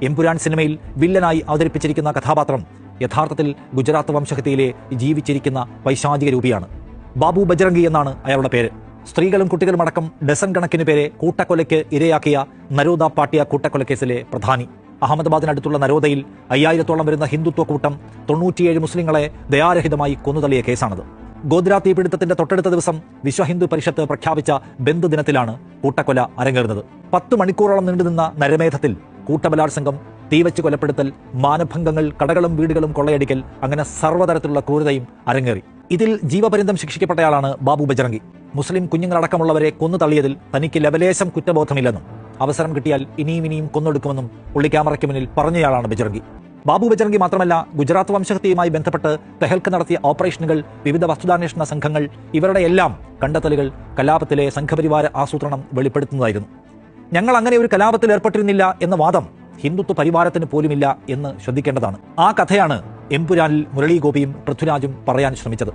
എമ്പുരാൻ സിനിമയിൽ വില്ലനായി അവതരിപ്പിച്ചിരിക്കുന്ന കഥാപാത്രം യഥാർത്ഥത്തിൽ ഗുജറാത്ത് വംശഹത്യയിലെ ജീവിച്ചിരിക്കുന്ന പൈശാചിക രൂപിയാണ്. ബാബു ബജ്രംഗി എന്നാണ് അയാളുടെ പേര്. സ്ത്രീകളും കുട്ടികളുമടക്കം ഡസൻ കണക്കിന് പേരെ കൂട്ടക്കൊലയ്ക്ക് ഇരയാക്കിയ നരോദ പാട്ടിയ കൂട്ടക്കൊലക്കേസിലെ പ്രധാനി. അഹമ്മദാബാദിനടുത്തുള്ള നരോദയിൽ 5000-ഓളം വരുന്ന ഹിന്ദുത്വ കൂട്ടം 97 മുസ്ലിങ്ങളെ ദയാരഹിതമായി കൊന്നുതള്ളിയ കേസാണത്. ഗോദ്ര തീപിടുത്തത്തിന്റെ തൊട്ടടുത്ത ദിവസം വിശ്വ ഹിന്ദു പരിഷത്ത് പ്രഖ്യാപിച്ച ബന്ധു ദിനത്തിലാണ് കൂട്ടക്കൊല അരങ്ങേറുന്നത്. 10 മണിക്കൂറോളം നീണ്ടുനിന്ന നരമേധത്തിൽ കൂട്ടബലാത്സംഗം, തീവച്ച് കൊലപ്പെടുത്തൽ, മാനഭംഗങ്ങൾ, കടകളും വീടുകളും കൊള്ളയടിക്കൽ, അങ്ങനെ സർവ്വതരത്തിലുള്ള ക്രൂരതയും അരങ്ങേറി. ഇതിൽ ജീവപര്യന്തം ശിക്ഷിക്കപ്പെട്ടയാളാണ് ബാബു ബജ്രംഗി. മുസ്ലിം കുഞ്ഞുങ്ങളടക്കമുള്ളവരെ കൊന്നു തള്ളിയതിൽ തനിക്ക് ലവലേശം കുറ്റബോധമില്ലെന്നും അവസരം കിട്ടിയാൽ ഇനിയും കൊന്നൊടുക്കുമെന്നും പുള്ളി ക്യാമറയ്ക്ക് മുന്നിൽ പറഞ്ഞയാളാണ് ബജ്രംഗി. ബാബു ബജ്രംഗി മാത്രമല്ല, ഗുജറാത്ത് വംശഹത്യയുമായി ബന്ധപ്പെട്ട് തെഹൽക്ക് നടത്തിയ ഓപ്പറേഷനുകൾ, വിവിധ വസ്തുതാന്വേഷണ സംഘങ്ങൾ, ഇവരുടെ എല്ലാം കണ്ടെത്തലുകൾ കലാപത്തിലെ സംഘപരിവാര ആസൂത്രണം വെളിപ്പെടുത്തുന്നതായിരുന്നു. ഞങ്ങൾ അങ്ങനെ ഒരു കലാപത്തിൽ ഏർപ്പെട്ടിരുന്നില്ല എന്ന വാദം ഹിന്ദുത്വ പരിവാരത്തിന് പോലുമില്ല എന്ന് ശ്രദ്ധിക്കേണ്ടതാണ്. ആ കഥയാണ് എമ്പുരാനിൽ മുരളി ഗോപിയും പൃഥ്വിരാജും പറയാൻ ശ്രമിച്ചത്.